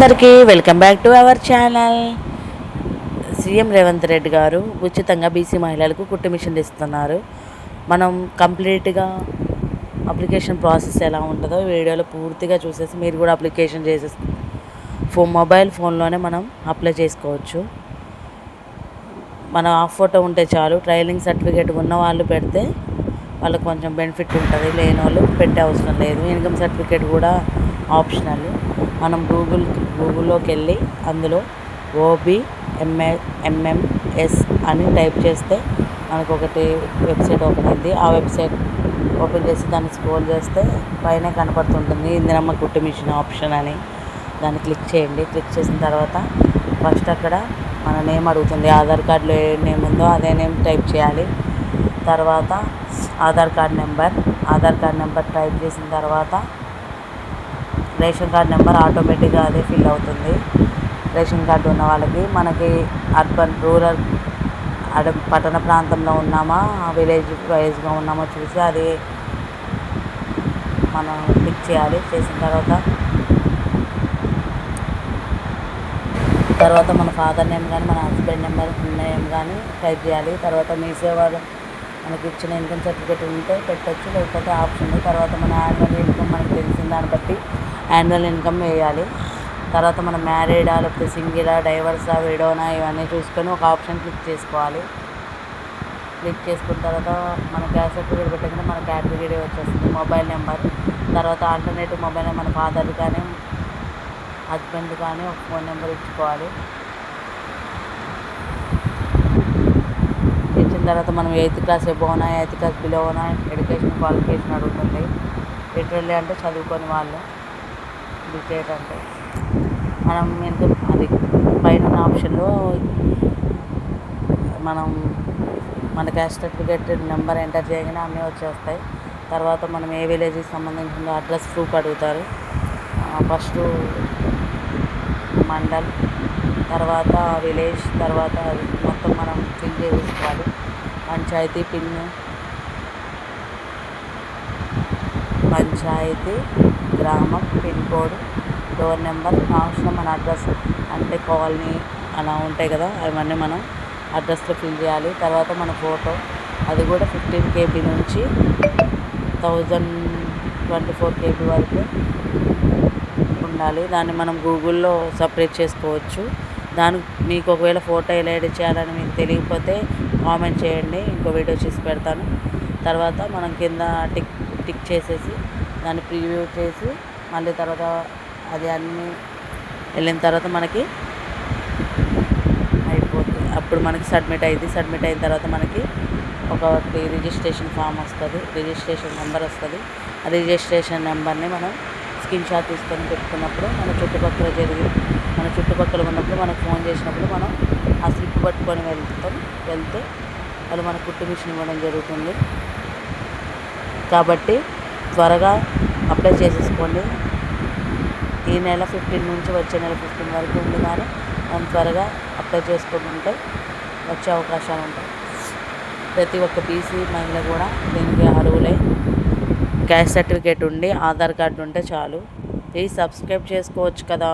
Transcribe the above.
అందరికీ welcome back to our channel. CM Revanth Reddy గారు ఉచితంగా బీసీ మహిళలకు కుట్టు మిషన్లు ఇస్తున్నారు. మనం కంప్లీట్గా అప్లికేషన్ ప్రాసెస్ ఎలా ఉంటుందో వీడియోలో పూర్తిగా చూసేసి మీరు కూడా అప్లికేషన్ చేసేసి మొబైల్ ఫోన్లోనే మనం అప్లై చేసుకోవచ్చు. మన ఆఫ్ ఫోటో ఉంటే చాలు. ట్రైనింగ్ సర్టిఫికేట్ ఉన్న వాళ్ళు పెడితే వాళ్ళకి కొంచెం బెనిఫిట్ ఉంటుంది, లేని వాళ్ళు పెట్టే అవసరం లేదు. ఇన్కమ్ సర్టిఫికేట్ కూడా ఆప్షనల్. మనం గూగుల్లోకి వెళ్ళి అందులో OBMMS అని టైప్ చేస్తే మనకు ఒకటి వెబ్సైట్ ఓపెన్ అయింది. ఆ వెబ్సైట్ ఓపెన్ చేసి దాన్ని స్క్రోల్ చేస్తే పైన కనపడుతుంటుంది ఇందిరమ్మ కుట్టు మిషన్ ఆప్షన్ అని. దాన్ని క్లిక్ చేయండి. క్లిక్ చేసిన తర్వాత ఫస్ట్ అక్కడ మన నేమ్ అడుగుతుంది. ఆధార్ కార్డులో ఏ నేమ్ ఉందో అదే నేమ్ టైప్ చేయాలి. తర్వాత ఆధార్ కార్డ్ నెంబర్ టైప్ చేసిన తర్వాత రేషన్ కార్డ్ నెంబర్ ఆటోమేటిక్గా అదే ఫిల్ అవుతుంది. రేషన్ కార్డు ఉన్న వాళ్ళకి, మనకి అర్బన్ రూరల్ పట్టణ ప్రాంతంలో ఉన్నామా విలేజ్ వైజ్గా ఉన్నామో చూసి అది మనం క్లిక్ చేయాలి. చేసిన తర్వాత మన ఫాదర్ నేమ్ కానీ మన హస్బెండ్ నేమ్ కానీ టైప్ చేయాలి. తర్వాత మీ సేవలో మనకి ఇచ్చిన ఇన్కమ్ సర్టిఫికేట్ ఉంటే పెట్టచ్చు, లేకపోతే ఆప్షన్ ఉంది. తర్వాత మన యాన్యువల్ ఇన్కమ్ మనకు తెలిసిన దాన్ని బట్టి యాన్యువల్ ఇన్కమ్ వేయాలి. తర్వాత మనం మ్యారీడా, లేకపోతే సింగిలా, డైవర్సా, విడోనా ఇవన్నీ చూసుకొని ఒక ఆప్షన్ క్లిక్ చేసుకోవాలి. క్లిక్ చేసుకున్న తర్వాత మన క్యాస్ట్ సర్టిఫికేట్ పెట్టగానే మన కేటగిరీ వచ్చేస్తుంది. మొబైల్ నెంబర్, తర్వాత ఆల్టర్నేటివ్ మొబైల్ మన ఫాదర్ కానీ హస్బెండ్ కానీ ఒక ఫోన్ నెంబర్ ఇచ్చుకోవాలి. ఇచ్చిన తర్వాత మనం 8th క్లాస్ ఎబోనా 8th క్లాస్ బిలోనా ఎడ్యుకేషన్ క్వాలిఫికేషన్ అడుగుతుంది. లిటరల్లీ అంటే చదువుకొని వాళ్ళు, బీటెక్ అంటే మనం ఎందుకు అది పైన ఆప్షన్లో మనం మన క్యాస్ట్ సర్టిఫికేట్ నెంబర్ ఎంటర్ చేయగానే అన్నీ వచ్చేస్తాయి. తర్వాత మనం ఏ విలేజ్కి సంబంధించిందో అడ్రస్ ప్రూఫ్ అడుగుతారు. ఫస్ట్ మండల్, తర్వాత విలేజ్, తర్వాత మొత్తం మనం ఫిల్ చేసుకోవాలి. పంచాయతీ పిన్, పంచాయతీ, గ్రామం, పిన్ కోడ్, డోర్ నెంబర్, అవసరం మన అడ్రస్ అంటే కాలనీ అలా ఉంటాయి కదా, అవన్నీ మనం అడ్రస్లో ఫిల్ చేయాలి. తర్వాత మన ఫోటో, అది కూడా 15 KB నుంచి 1024 KB వరకు ఉండాలి. దాన్ని మనం గూగుల్లో సపరేట్ చేసుకోవచ్చు. దానికి మీకు ఒకవేళ ఫోటో ఎలా ఎడిట్ చేయాలని మీకు తెలియకపోతే కామెంట్ చేయండి, ఇంకో వీడియో చేసి పెడతాను. తర్వాత మనం కింద టిక్ చేసేసి దాన్ని ప్రివ్యూ చేసి మళ్ళీ తర్వాత అది అన్నీ వెళ్ళిన తర్వాత మనకి అయిపోతుంది. అప్పుడు మనకి సబ్మిట్ అయింది. సబ్మిట్ అయిన తర్వాత మనకి ఒకటి రిజిస్ట్రేషన్ ఫామ్ వస్తుంది, రిజిస్ట్రేషన్ నెంబర్ వస్తుంది. ఆ రిజిస్ట్రేషన్ నెంబర్ని మనం స్క్రీన్ షాట్ తీసుకొని పెట్టుకున్నప్పుడు మన చుట్టుపక్కల ఉన్నప్పుడు మనకు ఫోన్ చేసినప్పుడు మనం ఆ స్లిప్ పట్టుకొని వెళ్తే వాళ్ళు మన కుట్టు మిషన్ ఇవ్వడం జరుగుతుంది. కాబట్టి త్వరగా అప్లై చేసేసుకోండి. ఈ నెల 15 నుంచి వచ్చే నెల 15 వరకు ఉంది, కానీ మనం త్వరగా అప్లై చేసుకుంటుంటే వచ్చే అవకాశాలు ఉంటాయి. ప్రతి ఒక్క బీసీ మహిళ కూడా దీనికి అర్హులే. క్యాస్ట్ సర్టిఫికేట్ ఉండి ఆధార్ కార్డు ఉంటే చాలు. ప్లీజ్ సబ్స్క్రైబ్ చేసుకోవచ్చు కదా.